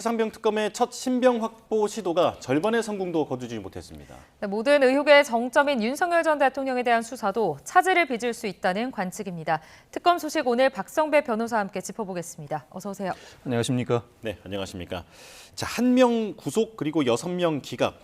최상병 특검의 첫 신병 확보 시도가 절반의 성공도 거두지 못했습니다. 모든 의혹의 정점인 윤석열 전 대통령에 대한 수사도 차질을 빚을 수 있다는 관측입니다. 특검 소식 오늘 박성배 변호사와 함께 짚어보겠습니다. 어서 오세요. 안녕하십니까? 네, 안녕하십니까. 자, 1명 구속 그리고 6명 기각.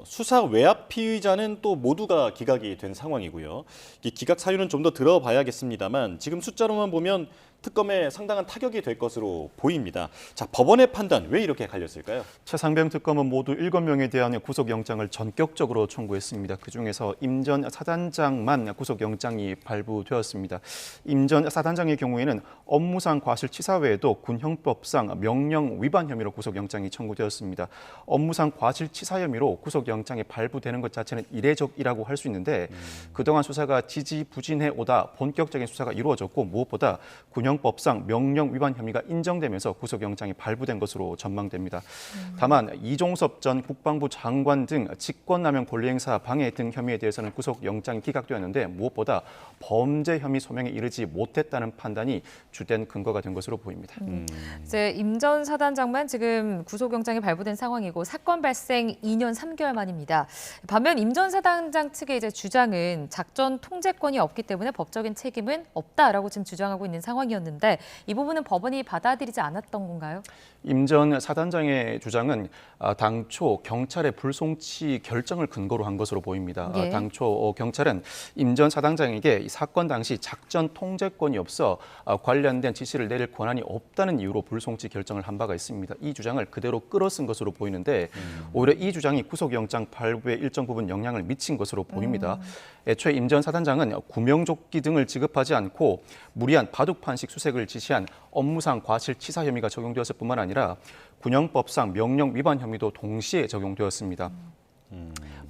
수사 외압 피의자는 또 모두가 기각이 된 상황이고요. 이 기각 사유는 좀 더 들어봐야겠습니다만 지금 숫자로만 보면 특검에 상당한 타격이 될 것으로 보입니다. 자, 법원의 판단 왜 이렇게 갈렸을까요? 최상병 특검은 모두 7명에 대한 구속영장을 전격적으로 청구했습니다. 그중에서 임 전 사단장만 구속영장이 발부되었습니다. 임 전 사단장의 경우에는 업무상 과실치사 외에도 군형법상 명령 위반 혐의로 구속영장이 청구되었습니다. 업무상 과실치사 혐의로 구속영장이 발부되는 것 자체는 이례적이라고 할 수 있는데 그동안 수사가 지지부진해 오다 본격적인 수사가 이루어졌고 무엇보다 군형법상 명령 위반 혐의가 인정되면서 구속영장이 발부된 것으로 전망됩니다. 다만 이종섭 전 국방부 장관 등 직권남용 권리행사 방해 등 혐의에 대해서는 구속영장이 기각되었는데 무엇보다 범죄 혐의 소명에 이르지 못했다는 판단이 주된 근거가 된 것으로 보입니다. 이제 임 전 사단장만 지금 구속영장이 발부된 상황이고 사건 발생 2년 3개월 만입니다. 반면 임 전 사단장 측의 이제 주장은 작전 통제권이 없기 때문에 법적인 책임은 없다라고 지금 주장하고 있는 상황이었는데 이 부분은 법원이 받아들이지 않았던 건가요? 임 전 사단장의 주장은 당초 경찰의 불송치 결정을 근거로 한 것으로 보입니다. 예. 당초 경찰은 임 전 사단장에게 이 사건 당시 작전 통제권이 없어 관련된 지시를 내릴 권한이 없다는 이유로 불송치 결정을 한 바가 있습니다. 이 주장을 그대로 끌어쓴 것으로 보이는데 오히려 이 주장이 구속영장 발부에 일정 부분 영향을 미친 것으로 보입니다. 애초에 임 전 사단장은 구명조끼 등을 지급하지 않고 무리한 바둑판식 수색을 지시한 업무상 과실치사 혐의가 적용되었을 뿐만 아니라 군형법상 명령 위반 혐의도 동시에 적용되었습니다.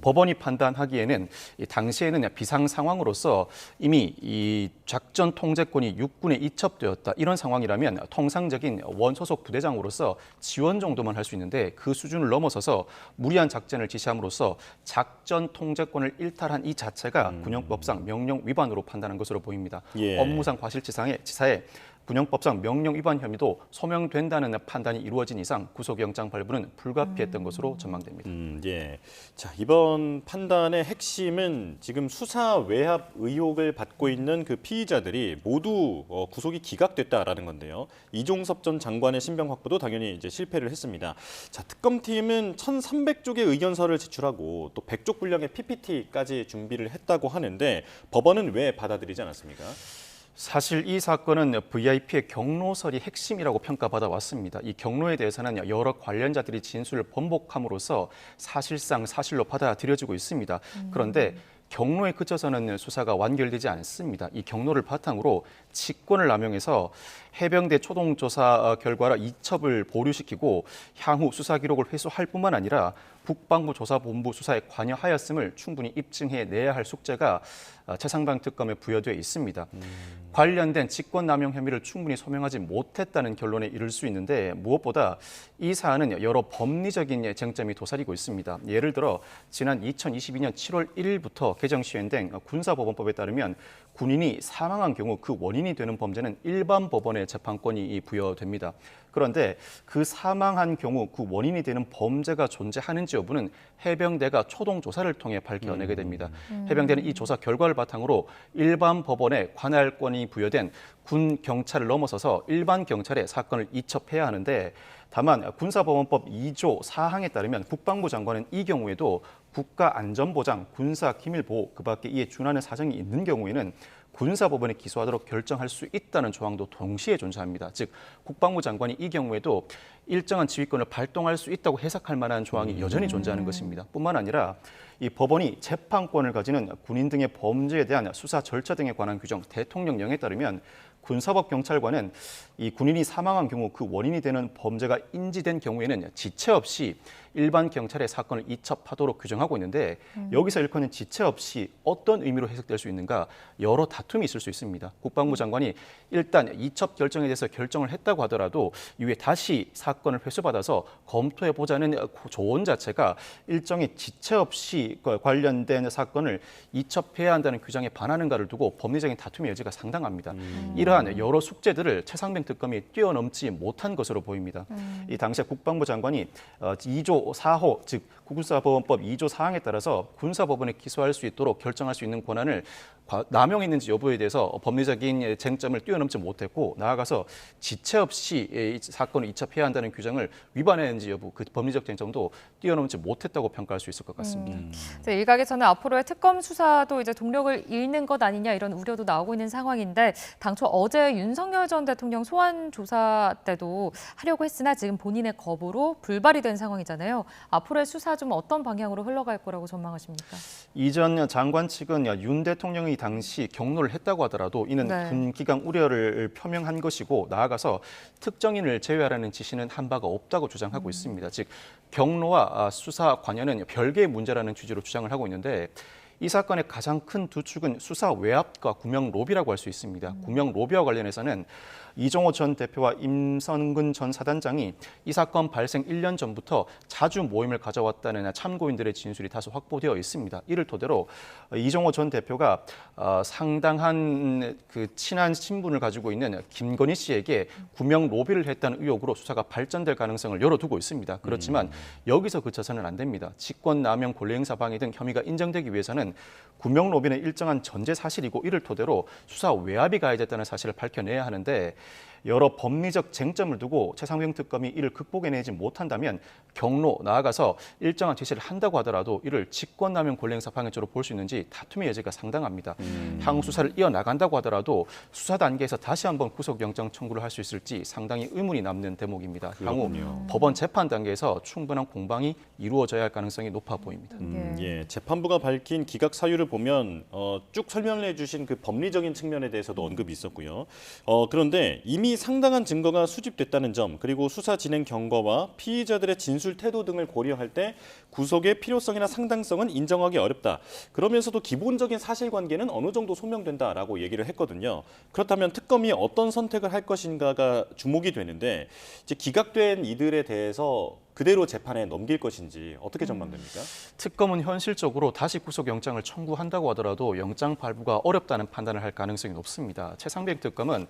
법원이 판단하기에는 당시에는 비상 상황으로서 이미 이 작전 통제권이 육군에 이첩되었다 이런 상황이라면 통상적인 원소속 부대장으로서 지원 정도만 할 수 있는데 그 수준을 넘어서서 무리한 작전을 지시함으로써 작전 통제권을 일탈한 이 자체가 군형법상 명령 위반으로 판단한 것으로 보입니다. 예. 업무상 과실치사에 군형법상 명령 위반 혐의도 소명된다는 판단이 이루어진 이상 구속영장 발부는 불가피했던 것으로 전망됩니다. 예. 자, 이번 판단의 핵심은 지금 수사 외압 의혹을 받고 있는 그 피의자들이 모두 구속이 기각됐다라는 건데요. 이종섭 전 장관의 신병 확보도 당연히 이제 실패를 했습니다. 자, 특검팀은 1,300쪽의 의견서를 제출하고 또 100쪽 분량의 PPT까지 준비를 했다고 하는데 법원은 왜 받아들이지 않았습니까? 사실 이 사건은 VIP의 경로설이 핵심이라고 평가받아 왔습니다. 이 경로에 대해서는 여러 관련자들이 진술을 번복함으로써 사실상 사실로 받아들여지고 있습니다. 그런데 경로에 그쳐서는 수사가 완결되지 않습니다. 이 경로를 바탕으로 직권을 남용해서 해병대 초동조사 결과라 이첩을 보류시키고 향후 수사 기록을 회수할 뿐만 아니라 국방부 조사본부 수사에 관여하였음을 충분히 입증해내야 할 숙제가 최상병 특검에 부여되어 있습니다. 관련된 직권남용 혐의를 충분히 소명하지 못했다는 결론에 이를 수 있는데 무엇보다 이 사안은 여러 법리적인 쟁점이 도사리고 있습니다. 예를 들어 지난 2022년 7월 1일부터 개정 시행된 군사법원법에 따르면 군인이 사망한 경우 그 원인이 되는 범죄는 일반 법원의 재판권이 부여됩니다. 그런데 그 사망한 경우 그 원인이 되는 범죄가 존재하는지 여부는 해병대가 초동 조사를 통해 밝혀내게 됩니다. 해병대는 이 조사 결과를 바탕으로 일반 법원에 관할권이 부여된 군 경찰을 넘어서서 일반 경찰에 사건을 이첩해야 하는데 다만 군사법원법 2조 4항에 따르면 국방부 장관은 이 경우에도 국가안전보장, 군사기밀보호 그 밖에 이에 준하는 사정이 있는 경우에는 군사법원에 기소하도록 결정할 수 있다는 조항도 동시에 존재합니다. 즉 국방부 장관이 이 경우에도 일정한 지휘권을 발동할 수 있다고 해석할 만한 조항이 여전히 존재하는 것입니다. 뿐만 아니라 이 법원이 재판권을 가지는 군인 등의 범죄에 대한 수사 절차 등에 관한 규정 대통령령에 따르면 군사법 경찰관은 이 군인이 사망한 경우 그 원인이 되는 범죄가 인지된 경우에는 지체 없이 일반 경찰의 사건을 이첩하도록 규정하고 있는데 여기서 일컫는 지체 없이 어떤 의미로 해석될 수 있는가 여러 다툼이 있을 수 있습니다. 국방부 장관이 일단 이첩 결정에 대해서 결정을 했다고 하더라도 이후에 다시 사건을 회수받아서 검토해보자는 조언 자체가 일정의 지체 없이 관련된 사건을 이첩해야 한다는 규정에 반하는가를 두고 법리적인 다툼의 여지가 상당합니다. 이러한 여러 숙제들을 최상병 특검이 뛰어넘지 못한 것으로 보입니다. 이 당시에 국방부 장관이 2조 4호 즉 국군사법원법 2조 4항에 따라서 군사법원에 기소할 수 있도록 결정할 수 있는 권한을 남용했는지 여부에 대해서 법리적인 쟁점을 뛰어넘지 못했고 나아가서 지체 없이 이 사건을 이첩해야 한다는 규정을 위반했는지 여부 그 법리적 쟁점도 뛰어넘지 못했다고 평가할 수 있을 것 같습니다. 일각에서는 앞으로의 특검 수사도 이제 동력을 잃는 것 아니냐 이런 우려도 나오고 있는 상황인데 당초 어제 윤석열 전 대통령 소환 조사 때도 하려고 했으나 지금 본인의 거부로 불발이 된 상황이잖아요. 앞으로의 수사 좀 어떤 방향으로 흘러갈 거라고 전망하십니까? 이전 장관 측은 윤 대통령이 당시 경로를 했다고 하더라도 이는 군기강 우려를 표명한 것이고 나아가서 특정인을 제외하라는 지시는 한 바가 없다고 주장하고 있습니다. 즉 경로와 수사 관여는 별개의 문제라는 취지로 주장을 하고 있는데 이 사건의 가장 큰 두 축은 수사 외압과 구명 로비라고 할 수 있습니다. 구명 로비와 관련해서는 이종호 전 대표와 임성근 전 사단장이 이 사건 발생 1년 전부터 자주 모임을 가져왔다는 참고인들의 진술이 다소 확보되어 있습니다. 이를 토대로 이종호 전 대표가 상당한 그 친한 친분을 가지고 있는 김건희 씨에게 구명 로비를 했다는 의혹으로 수사가 발전될 가능성을 열어두고 있습니다. 그렇지만 여기서 그쳐서는 안 됩니다. 직권남용 권리행사 방해 등 혐의가 인정되기 위해서는 구명 로비는 일정한 전제 사실이고 이를 토대로 수사 외압이 가해졌다는 사실을 밝혀내야 하는데 여러 법리적 쟁점을 두고 최상병 특검이 이를 극복해내지 못한다면 경로 나아가서 일정한 제시를 한다고 하더라도 이를 직권남용 권리행사 방해죄로 볼 수 있는지 다툼의 여지가 상당합니다. 향후 수사를 이어나간다고 하더라도 수사 단계에서 다시 한번 구속영장 청구를 할 수 있을지 상당히 의문이 남는 대목입니다. 향후 법원 재판 단계에서 충분한 공방이 이루어져야 할 가능성이 높아 보입니다. 예, 재판부가 밝힌 기각 사유를 보면 쭉 설명을 해주신 그 법리적인 측면에 대해서도 언급이 있었고요. 그런데 이미 상당한 증거가 수집됐다는 점 그리고 수사 진행 경과와 피의자들의 진술 태도 등을 고려할 때 구속의 필요성이나 상당성은 인정하기 어렵다. 그러면서도 기본적인 사실관계는 어느 정도 소명된다라고 얘기를 했거든요. 그렇다면 특검이 어떤 선택을 할 것인가가 주목이 되는데 이제 기각된 이들에 대해서 그대로 재판에 넘길 것인지 어떻게 전망됩니까? 특검은 현실적으로 다시 구속영장을 청구한다고 하더라도 영장 발부가 어렵다는 판단을 할 가능성이 높습니다. 최상병 특검은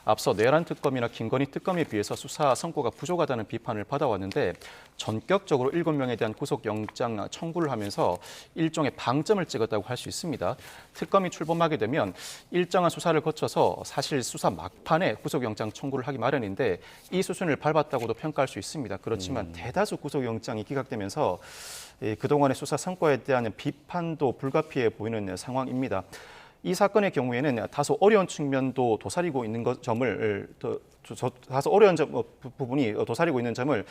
앞서 내란 특검이나 김건희 특검에 비해서 수사 성과가 부족하다는 비판을 받아왔는데 전격적으로 7명에 대한 구속영장 청구를 하면서 일종의 방점을 찍었다고 할 수 있습니다. 특검이 출범하게 되면 일정한 수사를 거쳐서 사실 수사 막판에 구속영장 청구를 하기 마련인데 이 수순을 밟았다고도 평가할 수 있습니다. 그렇지만 대다수 구속영장이 기각되면서 그동안의 수사 성과에 대한 비판도 불가피해 보이는 상황입니다. 이 사건의 경우에는 다소 어려운 측면도 도사리고 있는 점을 다소 어려운 부분이 도사리고 있는 점을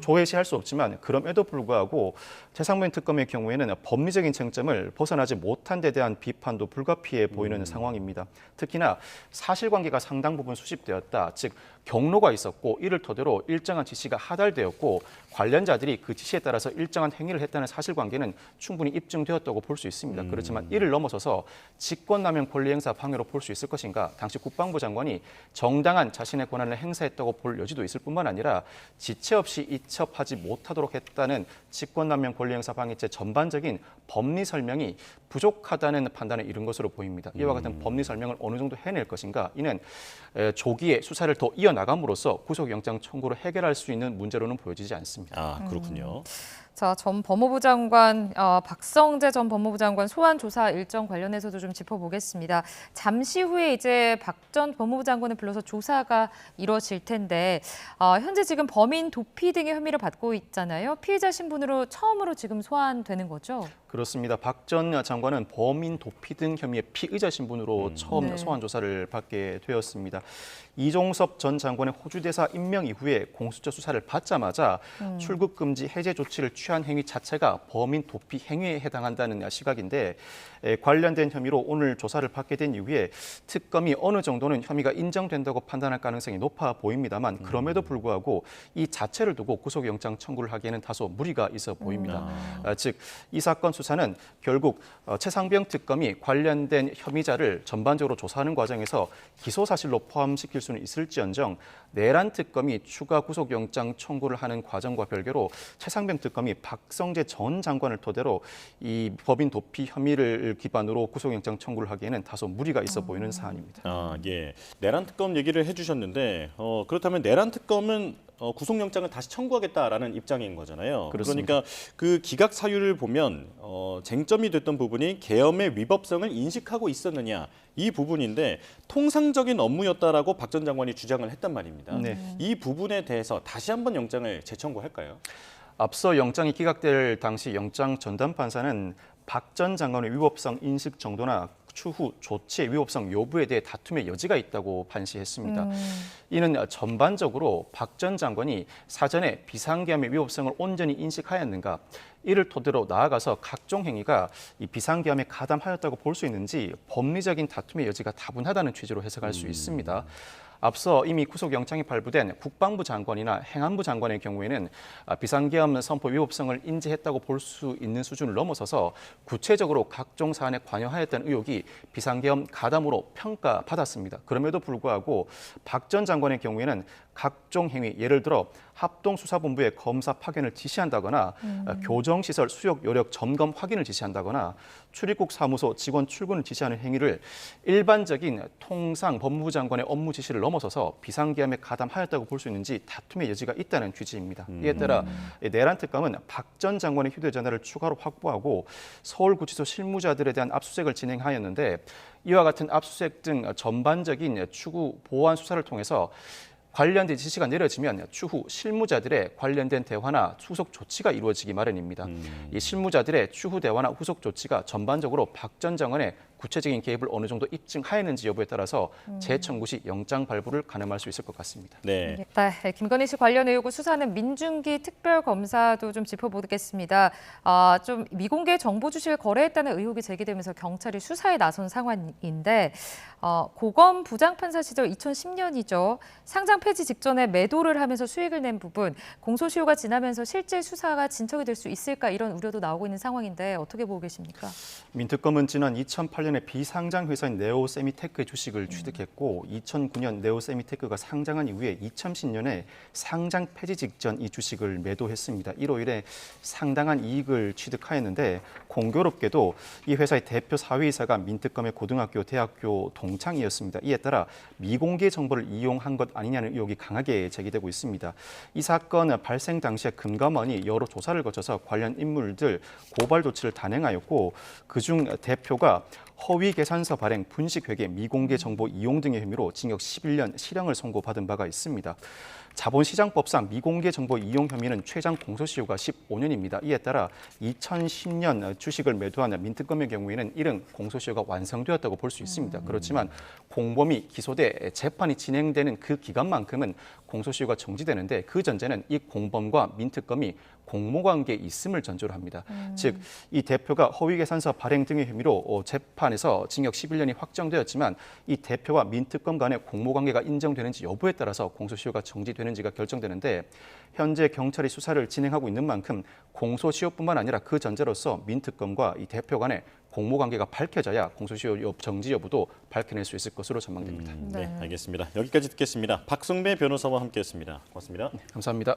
조회시할 수 없지만 그럼에도 불구하고 최상병 특검의 경우에는 법리적인 쟁점을 벗어나지 못한 데 대한 비판도 불가피해 보이는 상황입니다. 특히나 사실관계가 상당 부분 수집되었다. 즉 경로가 있었고 이를 토대로 일정한 지시가 하달되었고 관련자들이 그 지시에 따라서 일정한 행위를 했다는 사실관계는 충분히 입증되었다고 볼 수 있습니다. 그렇지만 이를 넘어서서 직권남용 권리행사 방해로 볼 수 있을 것인가? 당시 국방부 장관이 정당한 자신의 권한을 행사했다고 볼 여지도 있을 뿐만 아니라 지체 없이 이첩하지 못하도록 했다는 직권남용 권리행사 방해죄 전반적인 법리 설명이 부족하다는 판단에 이른 것으로 보입니다. 이와 같은 법리 설명을 어느 정도 해낼 것인가? 이는 조기에 수사를 더 이어나감으로써 구속영장 청구를 해결할 수 있는 문제로는 보여지지 않습니다. 아, 그렇군요. 자, 전 법무부 장관 박성재 전 법무부 장관 소환 조사 일정 관련해서도 좀 짚어보겠습니다. 잠시 후에 이제 박 전 법무부 장관을 불러서 조사가 이루어질 텐데 현재 지금 범인 도피 등의 혐의를 받고 있잖아요. 피의자 신분으로 처음으로 지금 소환되는 거죠? 그렇습니다. 박 전 장관은 범인 도피 등 혐의의 피의자 신분으로 처음 네. 소환 조사를 받게 되었습니다. 이종섭 전 장관의 호주 대사 임명 이후에 공수처 수사를 받자마자 출국 금지 해제 조치를 취한 행위 자체가 범인 도피 행위에 해당한다는 시각인데 관련된 혐의로 오늘 조사를 받게 된 이후에 특검이 어느 정도는 혐의가 인정된다고 판단할 가능성이 높아 보입니다만 그럼에도 불구하고 이 자체를 두고 구속영장 청구를 하기에는 다소 무리가 있어 보입니다. 즉 이 사건 수사는 결국 최상병 특검이 관련된 혐의자를 전반적으로 조사하는 과정에서 기소 사실로 포함시킬 수는 있을지언정 내란 특검이 추가 구속영장 청구를 하는 과정과 별개로 최상병 특검이 박성재 전 장관을 토대로 이 법인 도피 혐의를 기반으로 구속영장 청구를 하기에는 다소 무리가 있어 보이는 사안입니다. 아, 예. 내란 특검 얘기를 해주셨는데 그렇다면 내란 특검은 구속영장을 다시 청구하겠다라는 입장인 거잖아요. 그렇습니다. 그러니까 그 기각 사유를 보면 쟁점이 됐던 부분이 계엄의 위법성을 인식하고 있었느냐 이 부분인데 통상적인 업무였다라고 박 전 장관이 주장을 했단 말입니다. 네. 이 부분에 대해서 다시 한번 영장을 재청구할까요? 앞서 영장이 기각될 당시 영장 전담 판사는 박 전 장관의 위법성 인식 정도나 추후 조치의 위법성 여부에 대해 다툼의 여지가 있다고 판시했습니다. 이는 전반적으로 박 전 장관이 사전에 비상계엄의 위법성을 온전히 인식하였는가, 이를 토대로 나아가서 각종 행위가 이 비상계엄에 가담하였다고 볼 수 있는지 법리적인 다툼의 여지가 다분하다는 취지로 해석할 수 있습니다. 앞서 이미 구속영장이 발부된 국방부 장관이나 행안부 장관의 경우에는 비상계엄 선포 위법성을 인지했다고 볼 수 있는 수준을 넘어서서 구체적으로 각종 사안에 관여하였다는 의혹이 비상계엄 가담으로 평가받았습니다. 그럼에도 불구하고 박 전 장관의 경우에는 각종 행위, 예를 들어 합동수사본부에 검사 파견을 지시한다거나 교정시설 수용 요력 점검 확인을 지시한다거나 출입국 사무소 직원 출근을 지시하는 행위를 일반적인 통상 법무부 장관의 업무 지시를 넘어서서 비상계엄에 가담하였다고 볼 수 있는지 다툼의 여지가 있다는 취지입니다. 이에 따라 내란 특검은 박 전 장관의 휴대전화를 추가로 확보하고 서울구치소 실무자들에 대한 압수수색을 진행하였는데 이와 같은 압수수색 등 전반적인 추후 보완 수사를 통해서 관련된 지시가 내려지면 추후 실무자들의 관련된 대화나 후속 조치가 이루어지기 마련입니다. 이 실무자들의 추후 대화나 후속 조치가 전반적으로 박 전 장관의 구체적인 개입을 어느 정도 입증하였는지 여부에 따라서 재청구 시 영장 발부를 가늠할 수 있을 것 같습니다. 네. 네, 김건희 씨 관련 의혹을 수사하는 민중기 특별검사도 좀 짚어보겠습니다. 좀 미공개 정보 주식을 거래했다는 의혹이 제기되면서 경찰이 수사에 나선 상황인데 고검 부장판사 시절 2010년이죠. 상장 폐지 직전에 매도를 하면서 수익을 낸 부분, 공소시효가 지나면서 실제 수사가 진척이 될 수 있을까 이런 우려도 나오고 있는 상황인데 어떻게 보고 계십니까? 민특검은 지난 2008년에 비상장 회사인 네오세미테크의 주식을 취득했고 2009년 네오세미테크가 상장한 이후에 2010년에 상장 폐지 직전 이 주식을 매도했습니다. 이로 상당한 이익을 취득하였는데 공교롭게도 이 회사의 대표 사회이사가 민특검의 고등학교, 대학교 동창이었습니다. 이에 따라 미공개 정보를 이용한 것 아니냐는 의혹이 강하게 제기되고 있습니다. 이 사건 발생 당시에 금감원이 여러 조사를 거쳐서 관련 인물들 고발 조치를 단행하였고 그중 대표가 허위 계산서 발행, 분식회계, 미공개 정보 이용 등의 혐의로 징역 11년 실형을 선고받은 바가 있습니다. 자본시장법상 미공개 정보 이용 혐의는 최장 공소시효가 15년입니다. 이에 따라 2010년 주식을 매도한 민특검의 경우에는 이른 공소시효가 완성되었다고 볼 수 있습니다. 그렇지만 공범이 기소돼 재판이 진행되는 그 기간만큼은 공소시효가 정지되는데 그 전제는 이 공범과 민특검이 공모관계에 있음을 전제로 합니다. 즉, 이 대표가 허위계산서 발행 등의 혐의로 재판에서 징역 11년이 확정되었지만 이 대표와 민특검 간의 공모관계가 인정되는지 여부에 따라서 공소시효가 정지되는지가 결정되는데 현재 경찰이 수사를 진행하고 있는 만큼 공소시효뿐만 아니라 그 전제로서 민특검과 이 대표 간의 공모관계가 밝혀져야 공소시효 정지 여부도 밝혀낼 수 있을 것으로 전망됩니다. 네, 알겠습니다. 여기까지 듣겠습니다. 박성배 변호사와 함께했습니다. 고맙습니다. 감사합니다.